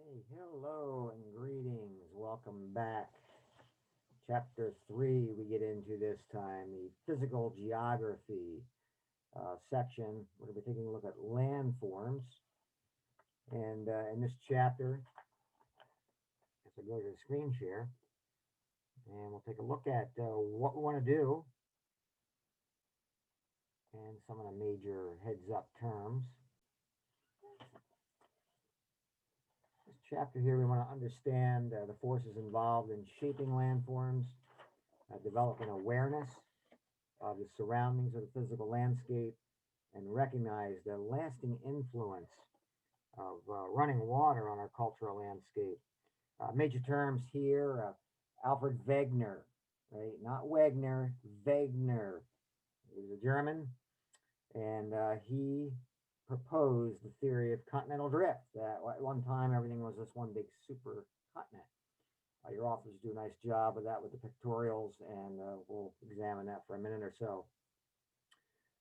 Hey, hello and greetings. Welcome back. Chapter 3 we get into this time, the physical geography section. We're going to be taking a look at landforms. And in this chapter, as I go to the screen share, and we'll take a look at what we want to do and some of the major heads up terms. This chapter here, we want to understand the forces involved in shaping landforms, developing awareness of the surroundings of the physical landscape, and recognize the lasting influence of running water on our cultural landscape. Major terms here, Alfred Wegener, right? Not Wegner, Wegener. He was a German, and he proposed the theory of continental drift. That at one time everything was this one big super continent. Your authors do a nice job of that with the pictorials, and we'll examine that for a minute or so.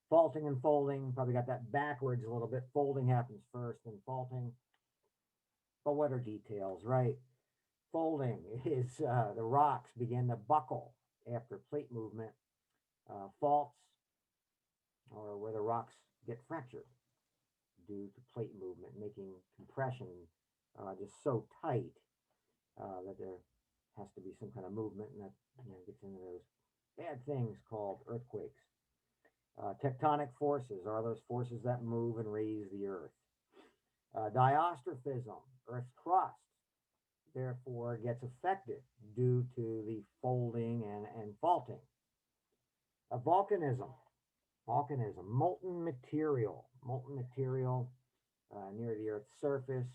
Faulting and folding, probably got that backwards a little bit. Folding happens first, then faulting. But what are details, right? Folding is the rocks begin to buckle after plate movement. Faults or where the rocks get fractured due to plate movement, making compression just so tight that there has to be some kind of movement, and that gets into those bad things called earthquakes. Tectonic forces are those forces that move and raise the earth. Diastrophism, Earth's crust, therefore gets affected due to the folding and faulting. Volcanism, molten material near the Earth's surface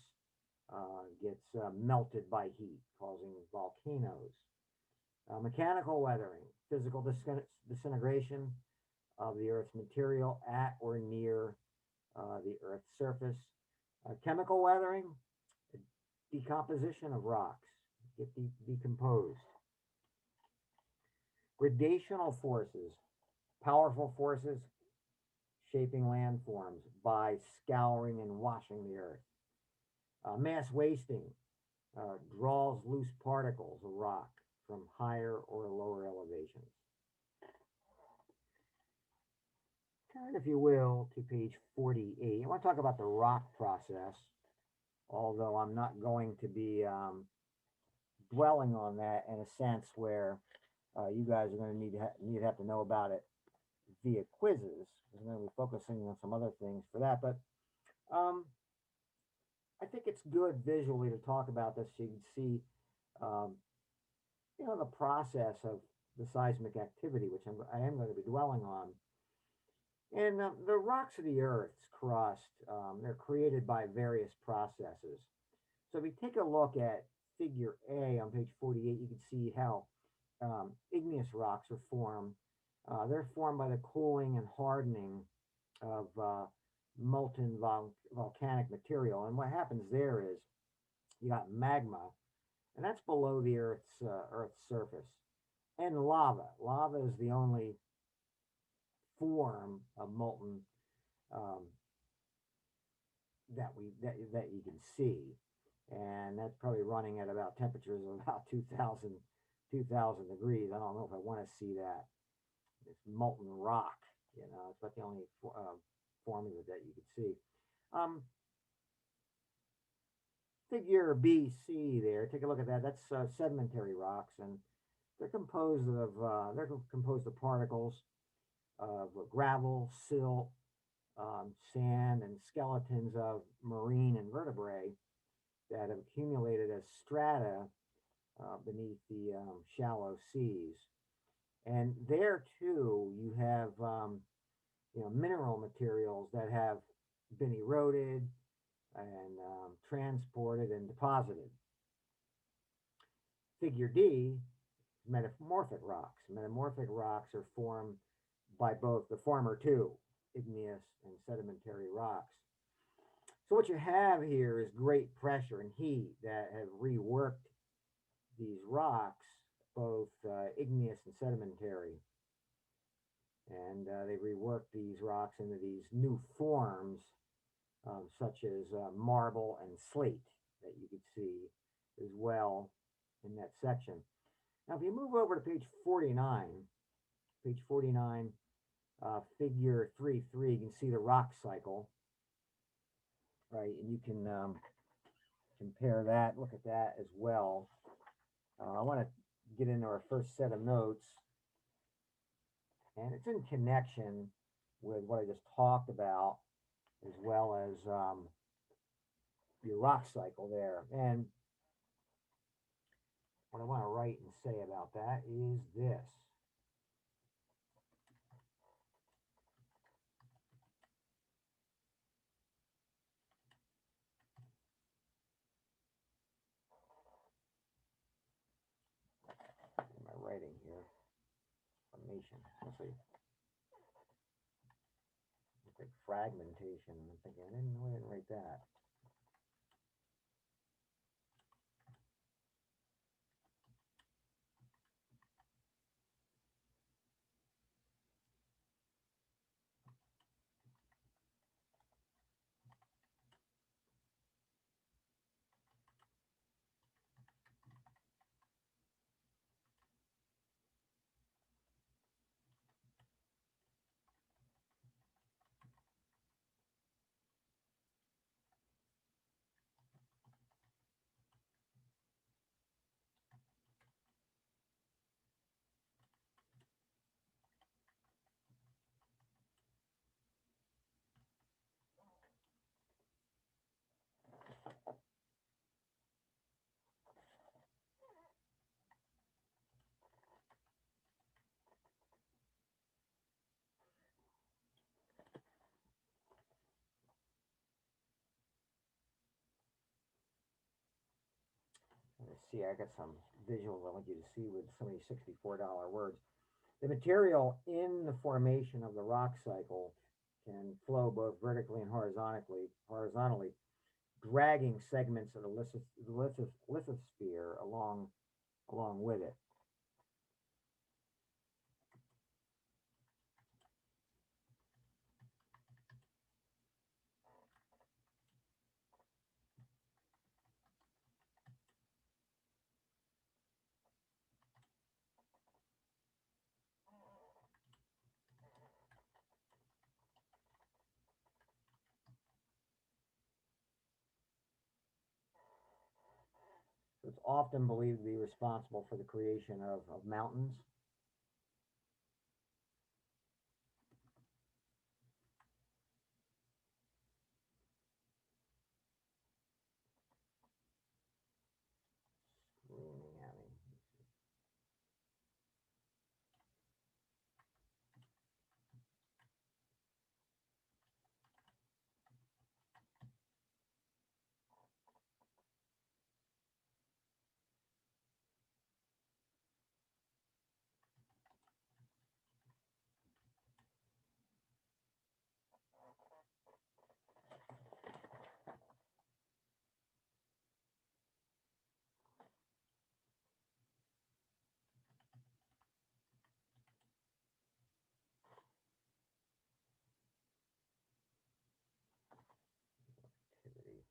gets melted by heat, causing volcanoes. Mechanical weathering, physical disintegration of the Earth's material at or near the Earth's surface. Chemical weathering, decomposition of rocks, get decomposed. Gradational forces, powerful forces shaping landforms by scouring and washing the earth. Mass wasting draws loose particles of rock from higher or lower elevations. Turn, if you will, to page 48. I want to talk about the rock process, although I'm not going to be dwelling on that in a sense where you guys are going to need to have to know about it via quizzes. I'm going to be focusing on some other things for that, but I think it's good visually to talk about this so you can see, the process of the seismic activity, which I am going to be dwelling on. And the rocks of the Earth's crust, they're created by various processes. So if we take a look at figure A on page 48, you can see how igneous rocks are formed. They're formed by the cooling and hardening of molten volcanic material. And what happens there is you got magma, and that's below the Earth's surface, and lava. Lava is the only form of molten that you can see, and that's probably running at about temperatures of about 2,000 degrees. I don't know if I want to see that. It's molten rock, it's about the only form of it that you can see. Figure BC there, take a look at that. That's sedimentary rocks, and they're composed of particles of gravel, silt, sand, and skeletons of marine invertebrate that have accumulated as strata beneath the shallow seas. And there too, you have mineral materials that have been eroded and transported and deposited. Figure D, metamorphic rocks. Metamorphic rocks are formed by both the former two, igneous and sedimentary rocks. So what you have here is great pressure and heat that have reworked these rocks, both igneous and sedimentary. And they've reworked these rocks into these new forms, such as marble and slate. that you could see as well in that section. Now, if you move over to page 49, figure 3.3, you can see the rock cycle, right? And you can compare that, look at that as well. I want to get into our first set of notes, and it's in connection with what I just talked about, as well as your rock cycle there. And what I want to write and say about that is this. My writing here, formation. Let's see. Looks like fragmentation. I'm thinking, I didn't write that. Let's see, I got some visuals I want you to see with some of these $64 words. The material in the formation of the rock cycle can flow both vertically and horizontally, dragging segments of the lithosphere along with it. So it's often believed to be responsible for the creation of mountains. Screaming at me. Activity.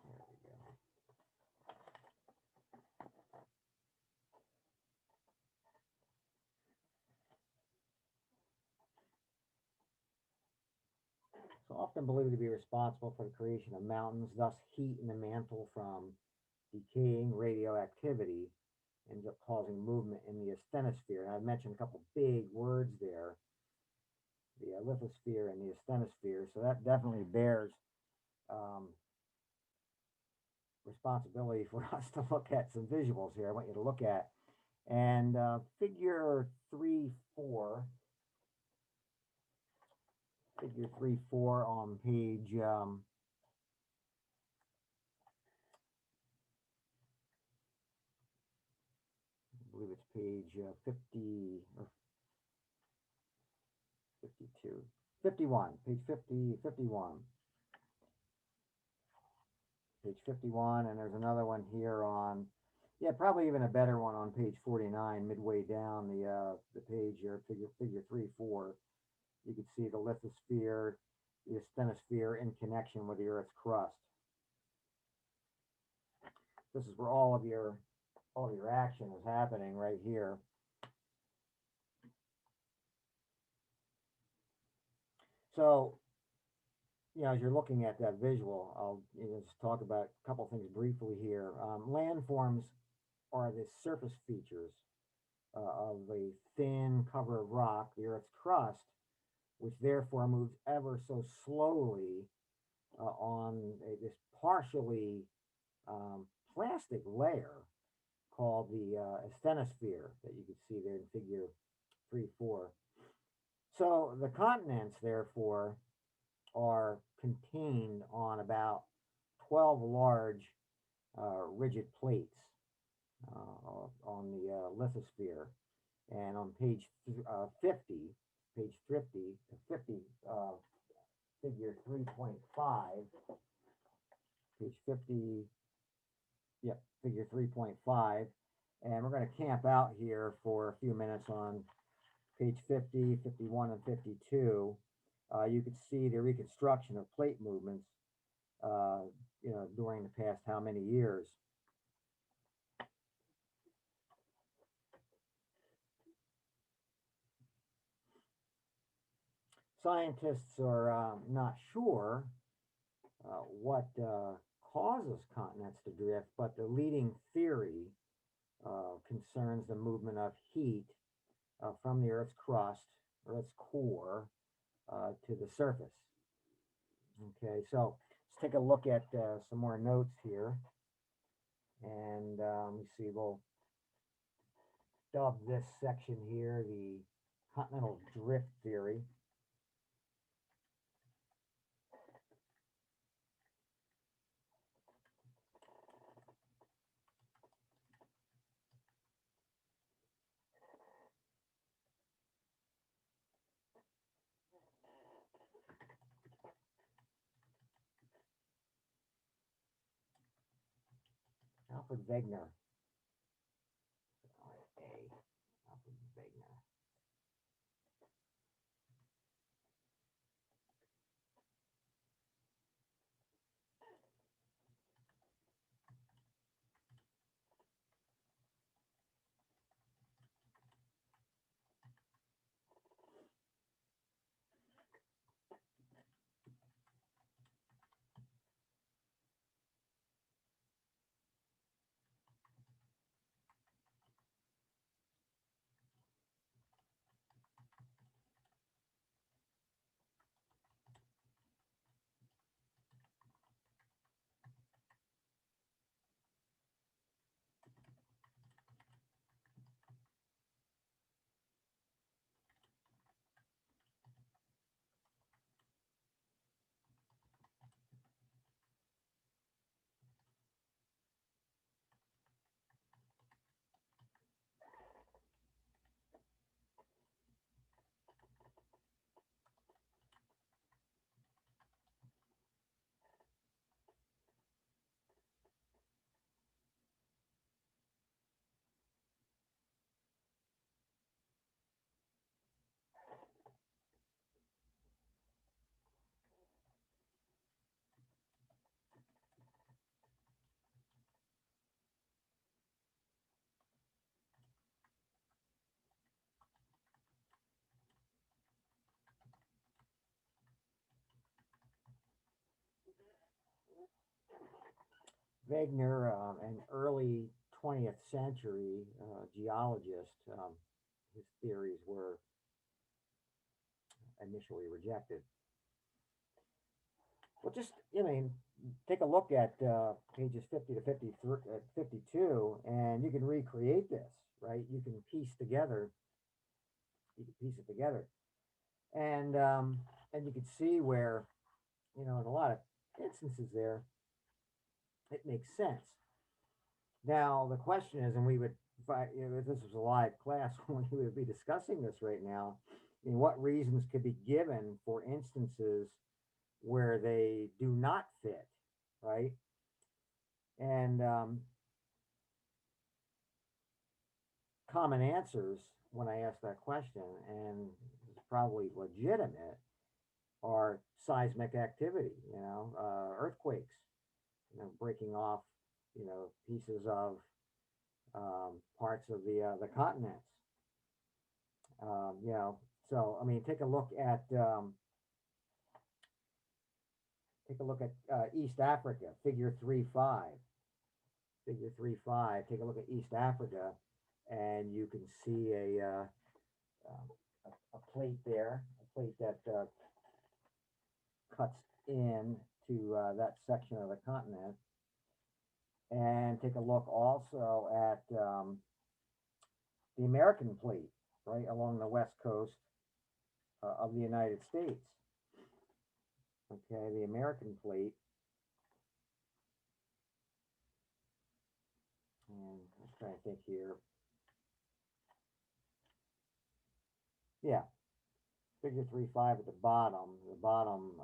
There we go. So often believed to be responsible for the creation of mountains, thus heat in the mantle from decaying radioactivity ends up causing movement in the asthenosphere. And I've mentioned a couple big words there, the lithosphere and the asthenosphere. So that definitely bears um, responsibility for us to look at some visuals here. I want you to look at. And figure 3.4, figure 3.4 on page I believe it's page 50 or 51, page 50, 51. page 51, and there's another one here on, yeah, probably even a better one on page 49, midway down the page here, figure 3-4. You can see the lithosphere, the asthenosphere in connection with the Earth's crust. This is where all of your action is happening right here. So, as you're looking at that visual, I'll just talk about a couple things briefly here. Landforms are the surface features of a thin cover of rock, the Earth's crust, which therefore moves ever so slowly on this partially plastic layer called the asthenosphere that you can see there in figure 3-4. So the continents, therefore, are contained on about 12 large rigid plates on the lithosphere. And on page 50, figure 3.5, page 50, yep, figure 3.5. And we're going to camp out here for a few minutes on page 50, 51, and 52. You can see the reconstruction of plate movements, during the past how many years. Scientists are not sure what causes continents to drift, but the leading theory concerns the movement of heat from the Earth's crust, Earth's core, to the surface. Okay, so let's take a look at some more notes here. And let me see, we'll dub this section here the continental drift theory. Alfred Wegener. Alfred Wegener. Wegener, an early 20th century geologist, his theories were initially rejected. Well, just, take a look at pages 50 to 52, and you can recreate this, right? You can piece it together, and you can see where, in a lot of instances there, it makes sense. Now, the question is, and we would, if this was a live class, we would be discussing this right now, what reasons could be given for instances where they do not fit, right? and common answers when I ask that question, and it's probably legitimate, are seismic activity, earthquakes, breaking off, pieces of parts of the continents. So I mean, take a look at East Africa, Figure 3.5. Figure 3.5. Take a look at East Africa, and you can see a plate there, a plate that cuts in to that section of the continent. And take a look also at the American plate, right along the west coast of the United States. Okay, the American plate. And I'm trying to think here. Yeah, Figure 3.5 at the bottom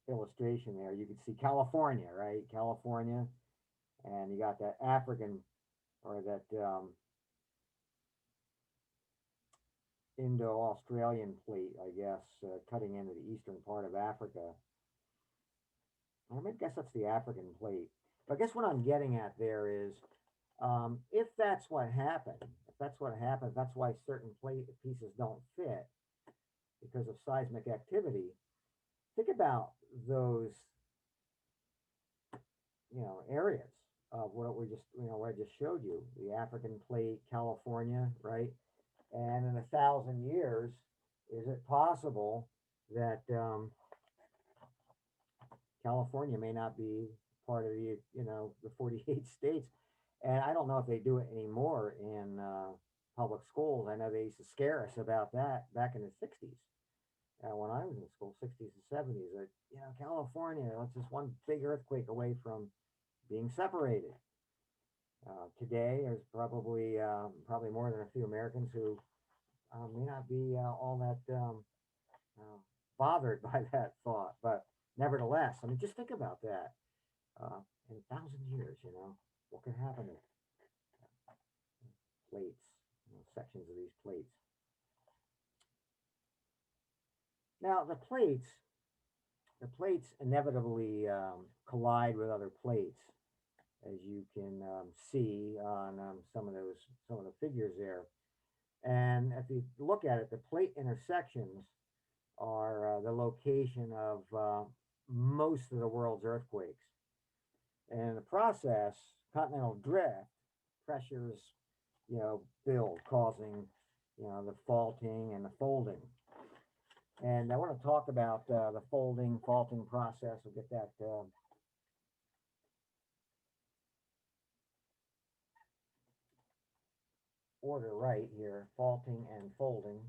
illustration there, you can see California, right? California, and you got that African, or that Indo-Australian plate, I guess, cutting into the eastern part of Africa. I guess that's the African plate. But I guess what I'm getting at there is, if that's what happened, that's why certain plate pieces don't fit because of seismic activity. Think about those, areas of what we just, what I just showed you, the African plate, California, right? And in 1,000 years, is it possible that California may not be part of the 48 states? And I don't know if they do it anymore in public schools. I know they used to scare us about that back in the 60s. When I was in school, 60s and 70s, that, California, that's just one big earthquake away from being separated. Today, there's probably more than a few Americans who may not be all that bothered by that thought. But nevertheless, I mean, just think about that. In 1,000 years, what could happen to plates, sections of these plates. Now, the plates inevitably collide with other plates, as you can see on some of the figures there. And if you look at it, the plate intersections are the location of most of the world's earthquakes. And in the process, continental drift pressures, build, causing, the faulting and the folding. And I want to talk about the faulting process. We'll get that order right here, faulting and folding.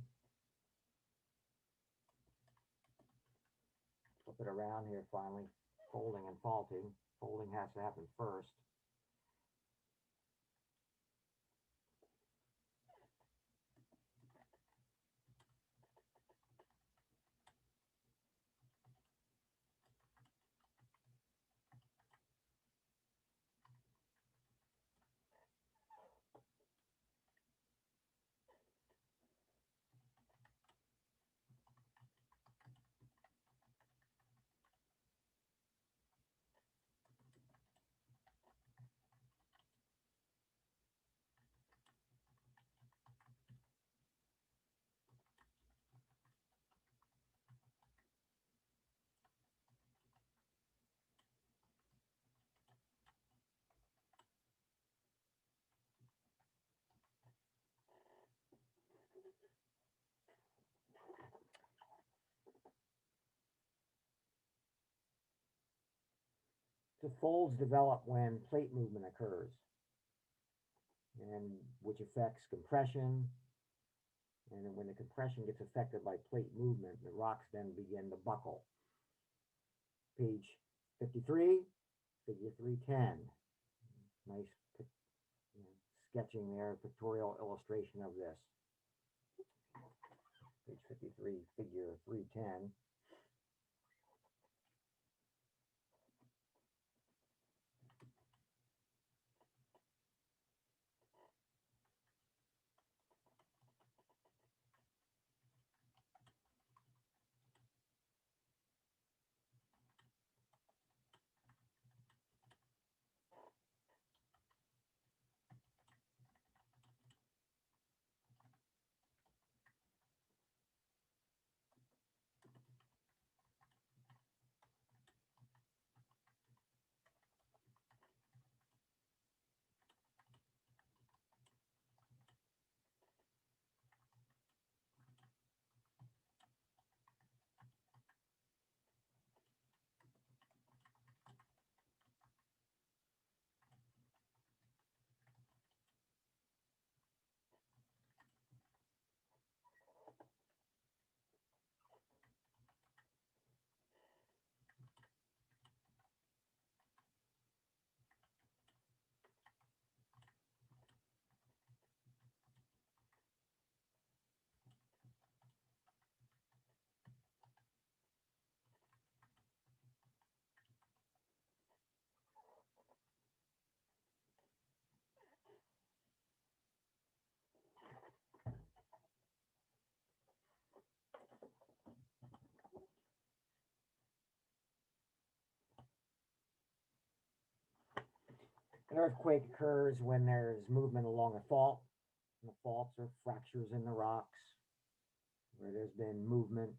Flip it around here finally, folding and faulting. Folding has to happen first. The folds develop when plate movement occurs, and which affects compression. And then when the compression gets affected by plate movement, the rocks then begin to buckle. Page 53, figure 310. Nice sketching there, pictorial illustration of this. Page 53, figure 310. An earthquake occurs when there's movement along a fault. And the faults are fractures in the rocks where there's been movement.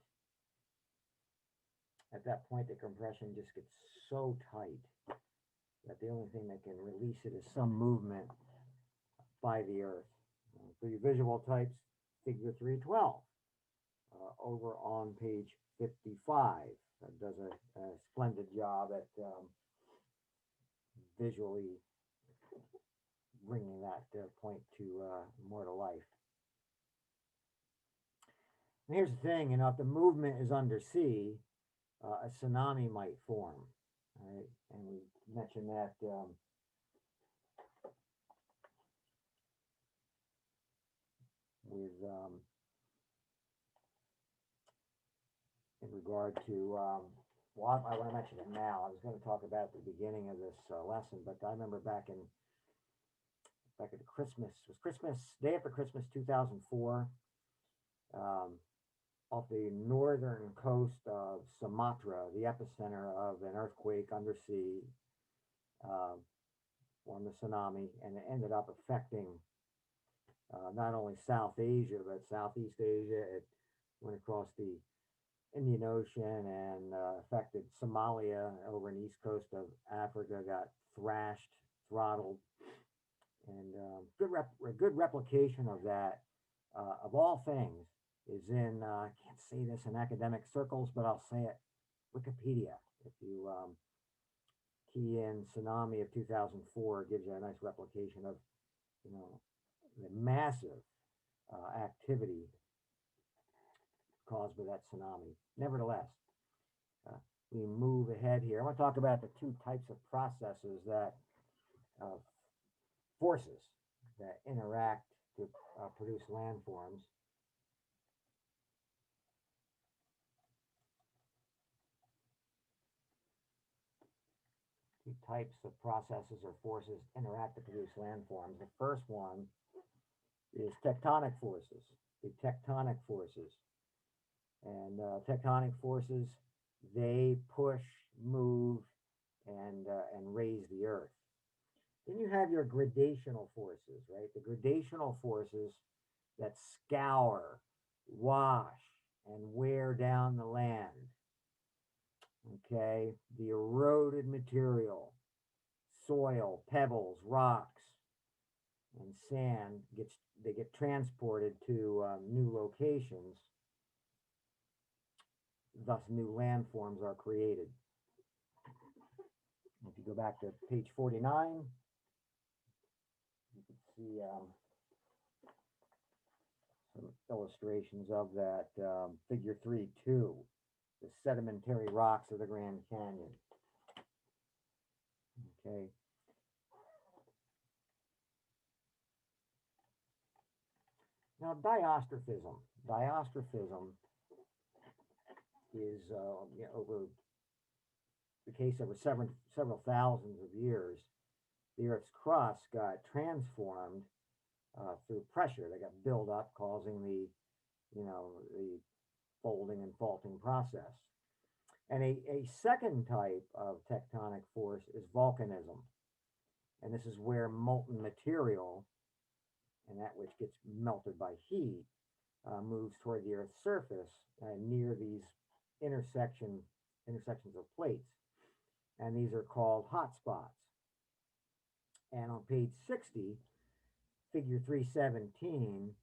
At that point, the compression just gets so tight that the only thing that can release it is some movement by the earth. For your visual types, figure 312 over on page 55. That does a splendid job at visually bringing that point to more to life. And here's the thing, if the movement is undersea, a tsunami might form. All right, and we mentioned that with in regard to well, I want to mention it now. I was going to talk about the beginning of this lesson, but I remember back at the Christmas, it was Christmas day after Christmas 2004, um, off the northern coast of Sumatra, the epicenter of an earthquake undersea, uh, formed a tsunami, and it ended up affecting not only South Asia but Southeast Asia. It went across the Indian Ocean and affected Somalia over in the east coast of Africa. Got thrashed, throttled, and a good replication of that, of all things, is in I can't say this in academic circles, but I'll say it, Wikipedia. If you key in tsunami of 2004, it gives you a nice replication of the massive activity caused by that tsunami. Nevertheless, uh, we move ahead here. I want to talk about the two types of processes that forces that interact to produce landforms. Two types of processes or forces interact to produce landforms. The first one is tectonic forces. The tectonic forces. And tectonic forces, they push, move, and raise the earth. Then you have your gradational forces, right? The gradational forces that scour, wash, and wear down the land. Okay, the eroded material, soil, pebbles, rocks, and sand they get transported to new locations. Thus, new landforms are created. If you go back to page 49, you can see some illustrations of that. Figure 3.2, the sedimentary rocks of the Grand Canyon. Okay. Now, diastrophism. Diastrophism is over the case over several thousands of years. The Earth's crust got transformed through pressure. They got built up, causing the folding and faulting process. And a second type of tectonic force is volcanism. And this is where molten material, and that which gets melted by heat, moves toward the Earth's surface near these intersections of plates. And these are called hotspots. And on page 60, figure 317,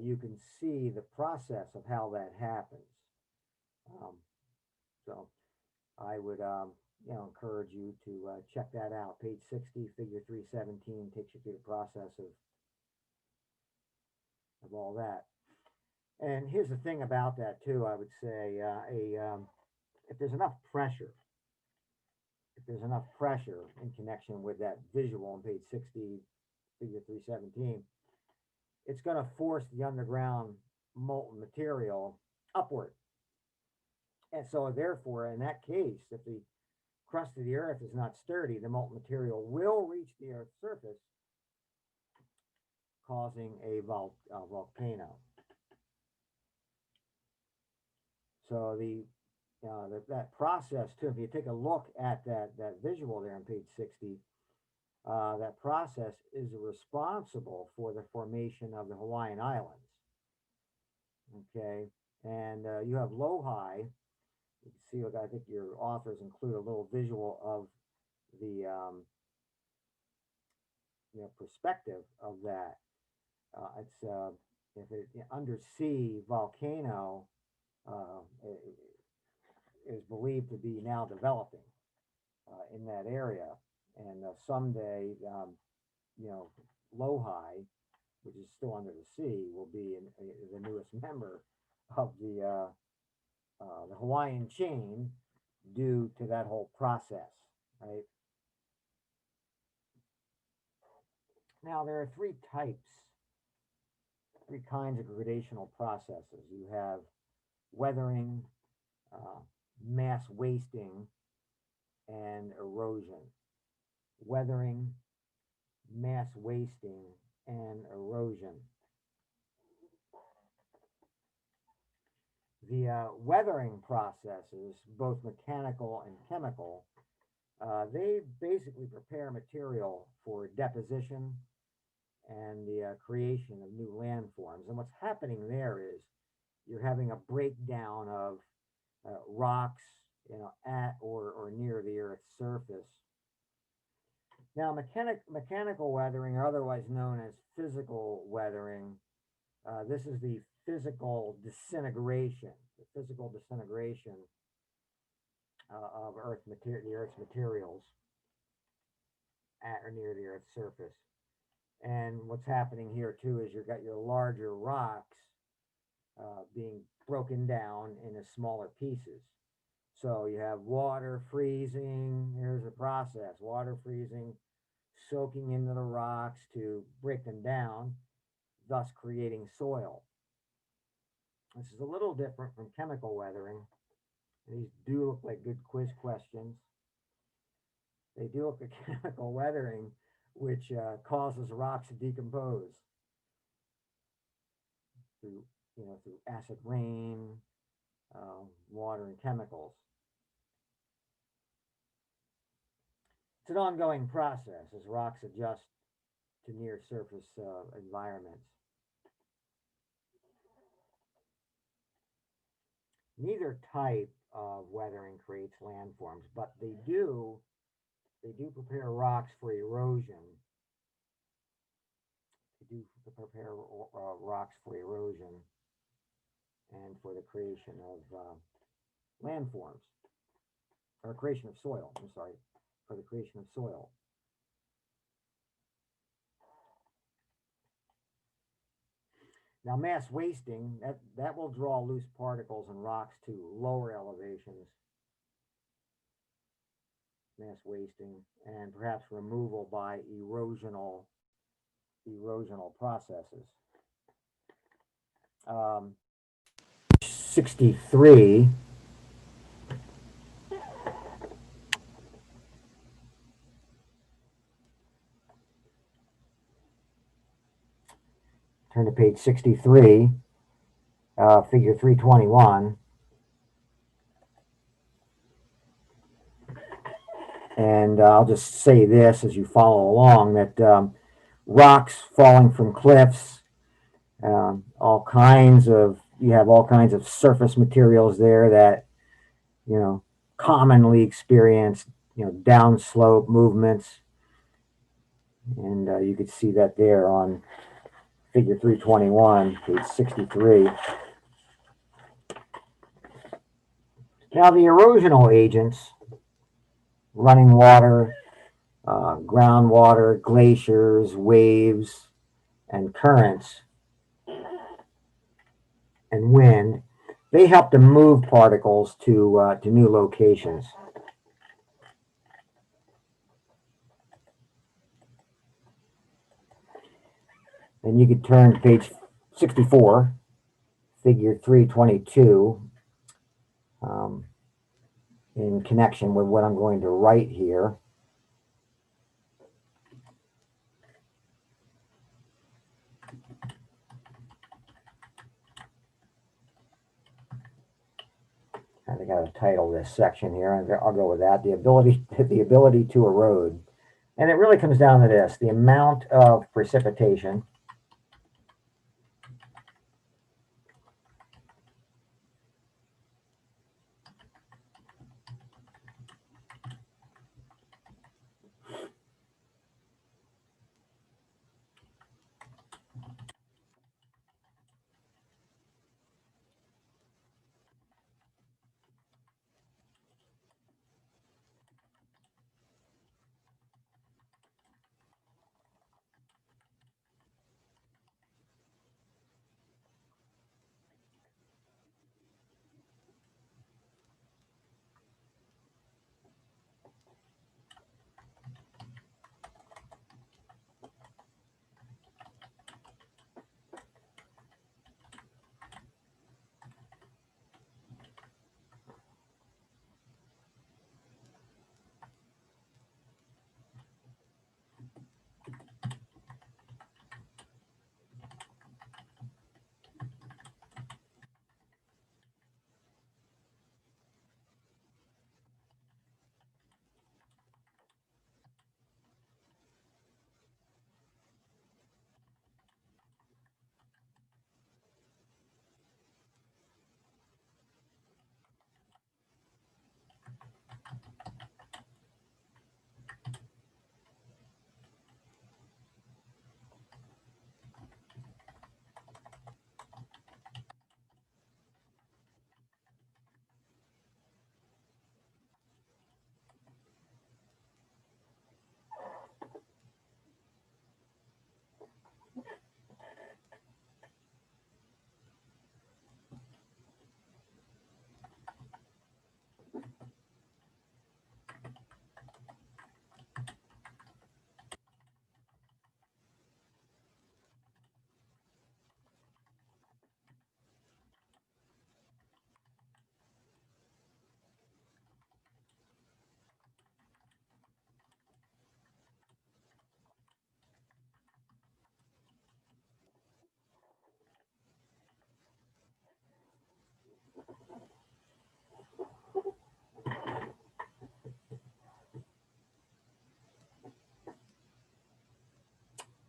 you can see the process of how that happens. So I would encourage you to check that out. Page 60, figure 317 takes you through the process of all that. And here's the thing about that too. I would say if there's enough pressure, in connection with that visual on page 60, figure 317, it's going to force the underground molten material upward. And so therefore, in that case, if the crust of the earth is not sturdy, the molten material will reach the Earth's surface, causing a volcano. So that process too, if you take a look at that visual there on page 60, that process is responsible for the formation of the Hawaiian Islands. Okay, and you have low-high. You can see, look, I think your authors include a little visual of the perspective of that. It's if it undersea volcano uh, is believed to be now developing in that area, and someday, you know, low-high, which is still under the sea, will be the newest member of the Hawaiian chain due to that whole process, right? Now, there are three kinds of gradational processes. You have weathering, uh, mass wasting, and erosion. Weathering, mass wasting, and erosion. The weathering processes, both mechanical and chemical, they basically prepare material for deposition and the creation of new landforms. And what's happening there is you're having a breakdown of rocks, at or near the Earth's surface. Now, mechanical weathering, or otherwise known as physical weathering, this is the physical disintegration, of the Earth's materials at or near the Earth's surface. And what's happening here too is you've got your larger rocks being broken down into smaller pieces. So you have water freezing. Here's a process: water freezing, soaking into the rocks to break them down, thus creating soil. This is a little different from chemical weathering. These do look like good quiz questions. They do look like chemical weathering, which causes rocks to decompose through, through acid rain, water, and chemicals. It's an ongoing process as rocks adjust to near surface environments. Neither type of weathering creates landforms, but they do prepare rocks for erosion. They do prepare rocks for erosion and for the creation of landforms, or creation of soil. I'm sorry, for the creation of soil. Now, mass wasting, that will draw loose particles and rocks to lower elevations. Mass wasting, and perhaps removal by erosional processes. 63. Turn to page 63, figure 321. And I'll just say this as you follow along, that rocks falling from cliffs, you have all kinds of surface materials there that, commonly experience, downslope movements. And you could see that there on figure 321, page 63. Now, the erosional agents, running water, groundwater, glaciers, waves, and currents, and wind, they help to move particles to new locations. And you could turn to page 64, figure 322, in connection with what I'm going to write here. I think I'll title this section here. I'll go with that. The ability to erode. And it really comes down to this, the amount of precipitation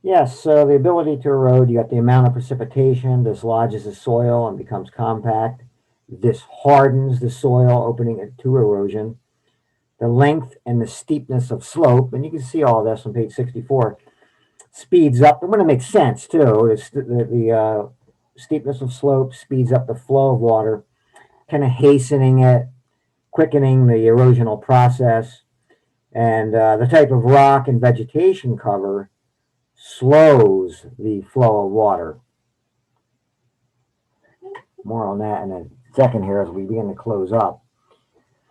Yes, so the ability to erode, you got the amount of precipitation, dislodges the soil and becomes compact. This hardens the soil, opening it to erosion. The length and the steepness of slope, and you can see all this on page 64, speeds up. And when it makes sense, too, the steepness of slope speeds up the flow of water, kind of hastening it, quickening the erosional process. And the type of rock and vegetation cover slows the flow of water. More on that in a second here as we begin to close up.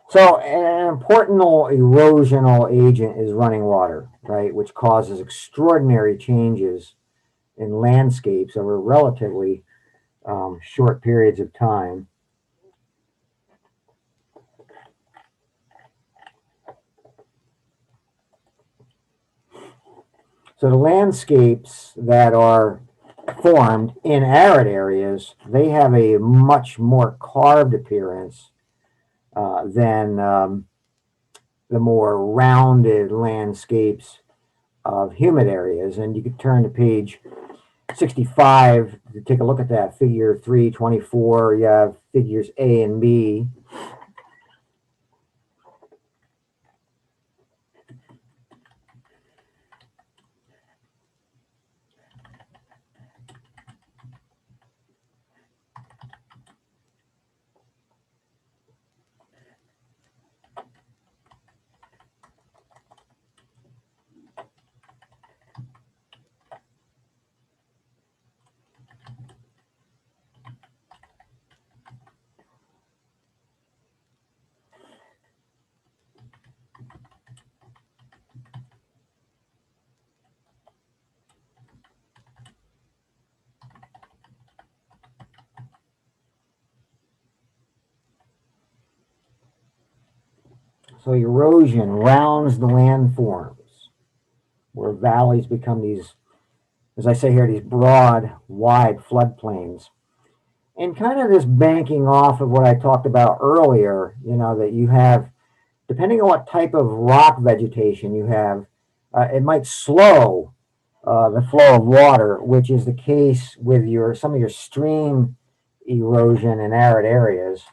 So, an important erosional agent is running water, right, which causes extraordinary changes in landscapes over relatively short periods of time. So, the landscapes that are formed in arid areas, they have a much more carved appearance than the more rounded landscapes of humid areas. And you could turn to page 65 to take a look at that. Figure 324, you have figures A and B. So erosion rounds the landforms, where valleys become these, as I say here, these broad, wide floodplains. And kind of this banking off of what I talked about earlier, that you have, depending on what type of rock vegetation you have, It might slow the flow of water, which is the case with some of your stream erosion in arid areas.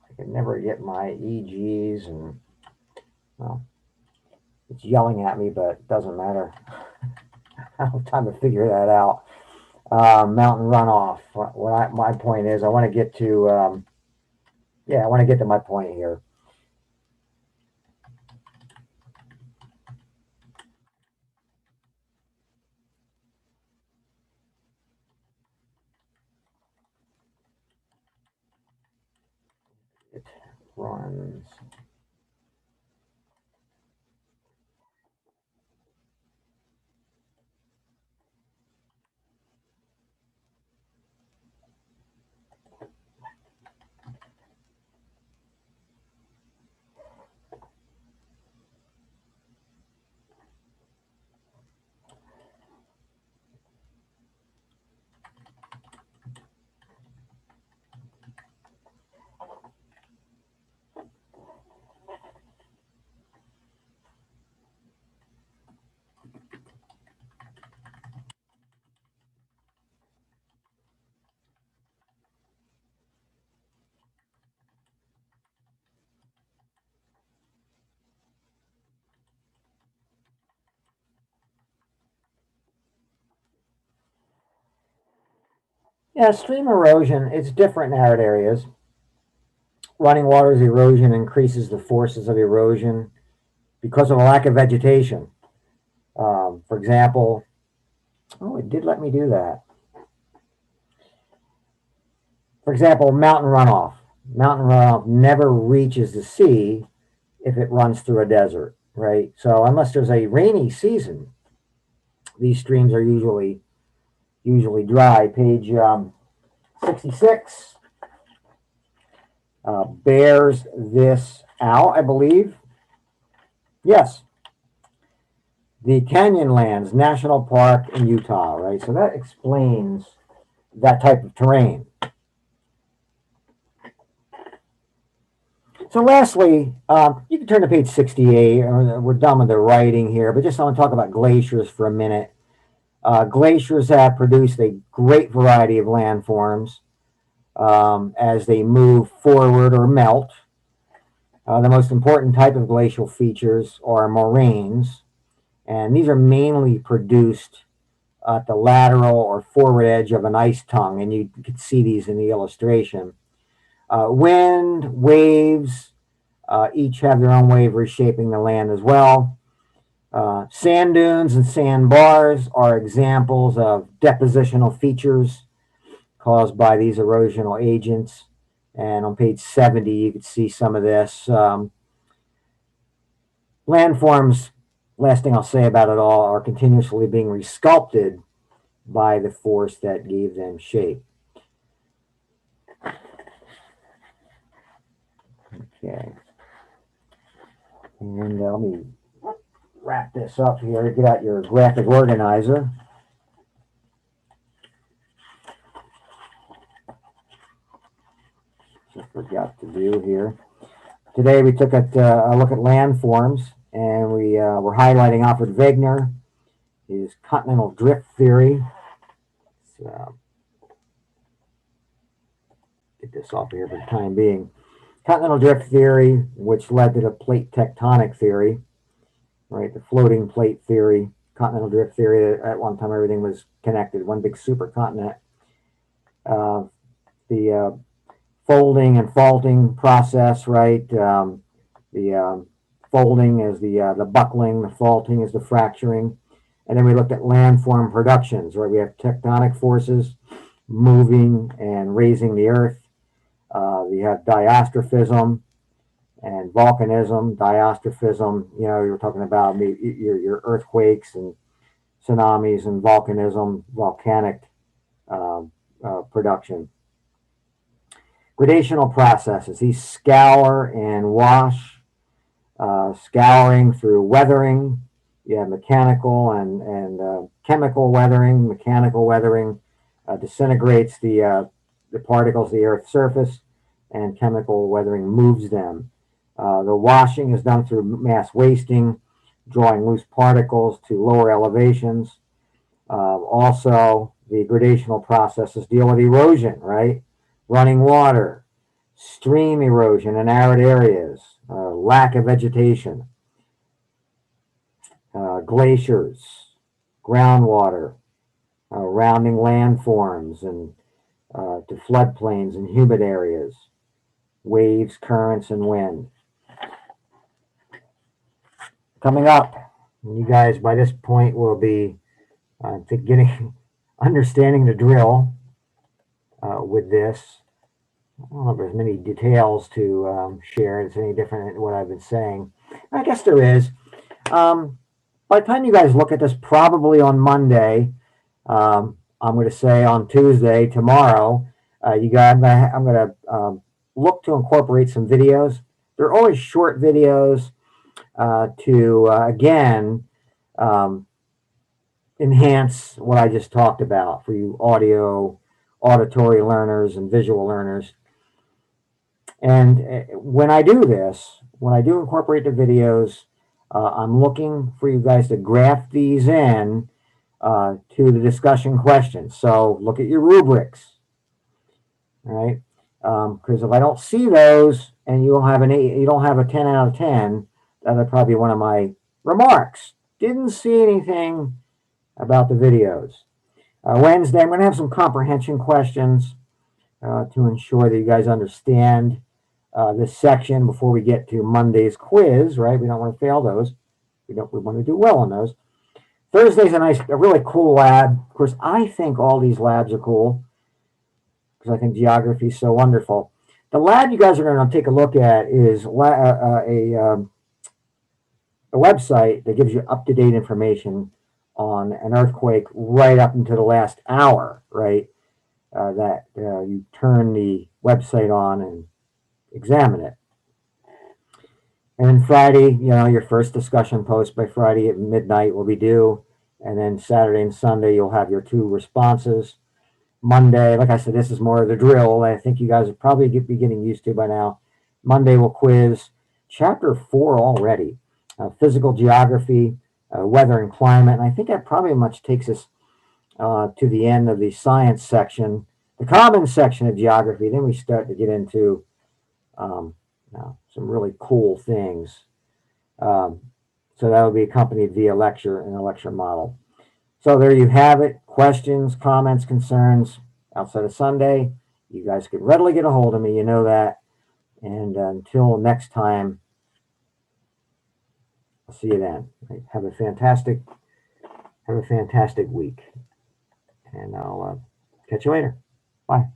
I can never get my EGs, and well, it's yelling at me, but it doesn't matter. I have time to figure that out. Mountain runoff. My point is, I want to get to yeah, I want to get to my point here. It runs. Yeah, stream erosion, it's different in arid areas. Running water's erosion increases the forces of erosion because of a lack of vegetation. For example, oh, it did let me do that. For example, mountain runoff. Mountain runoff never reaches the sea if it runs through a desert, right? So unless there's a rainy season, these streams are usually dry. Page 66 bears this out, I believe. Yes, the Canyonlands National Park in Utah, right? So that explains that type of terrain. So lastly, you can turn to page 68. We're done with the writing here, but just I want to talk about glaciers for a minute. Glaciers have produced a great variety of landforms as they move forward or melt. The most important type of glacial features are moraines, and these are mainly produced at the lateral or forward edge of an ice tongue, and you can see these in the illustration. Wind, waves, each have their own way of reshaping the land as well. Sand dunes and sandbars are examples of depositional features caused by these erosional agents. And on page 70, you can see some of this. Landforms, last thing I'll say about it all, are continuously being resculpted by the force that gave them shape. Okay. And let me wrap this up here. Get out your graphic organizer. Just forgot to do here. Today we took a look at landforms, and we were highlighting Alfred Wegener, his continental drift theory. So, get this off here for the time being. Continental drift theory, which led to the plate tectonic theory, right? The floating plate theory, continental drift theory. At one time, everything was connected, one big supercontinent. The folding and faulting process, right? The folding is the buckling, the faulting is the fracturing. And then we looked at landform productions, right? We have tectonic forces moving and raising the earth. We have diastrophism and volcanism, diastrophism. You know, you're talking about your earthquakes and tsunamis and volcanism, volcanic uh, production. Gradational processes. These scour and wash, scouring through weathering. You have mechanical and chemical weathering. Mechanical weathering disintegrates the particles of the Earth's surface, and chemical weathering moves them. The washing is done through mass wasting, drawing loose particles to lower elevations. Also, the gradational processes deal with erosion, right? Running water, stream erosion in arid areas, lack of vegetation, glaciers, groundwater, rounding landforms and to floodplains and humid areas, waves, currents, and wind. Coming up, you guys by this point will be getting understanding the drill with this. I don't know if there's many details to share. It's any different than what I've been saying. I guess there is. By the time you guys look at this, probably on Monday, I'm going to say on Tuesday, tomorrow, you guys, I'm going to look to incorporate some videos. They're always short videos to, again, um, enhance what I just talked about for you auditory learners and visual learners. And when I do this, when I do incorporate the videos, I'm looking for you guys to graph these in to the discussion questions. So look at your rubrics, right? Because if I don't see those and you don't have you don't have a 10 out of 10, that'll probably be one of my remarks. Didn't see anything about the videos. Wednesday, I'm going to have some comprehension questions to ensure that you guys understand this section before we get to Monday's quiz, right? We don't want to fail those. We want to do well on those. Thursday's a really cool lab. Of course, I think all these labs are cool because I think geography is so wonderful. The lab you guys are going to take a look at is a website that gives you up-to-date information on an earthquake right up into the last hour, right? That you turn the website on and examine it. And then Friday, you know, your first discussion post by Friday at midnight will be due. And then Saturday and Sunday, you'll have your 2 responses. Monday, like I said, this is more of the drill. I think you guys will probably be getting used to by now. Monday, we'll quiz chapter 4 already, physical geography, weather and climate. And I think that probably much takes us to the end of the science section, the common section of geography. Then we start to get into some really cool things. So that will be accompanied via lecture and a lecture model. So there you have it. Questions, comments, concerns outside of Sunday. You guys can readily get a hold of me. You know that. And until next time, I'll see you then. Have a fantastic week. And I'll catch you later. Bye.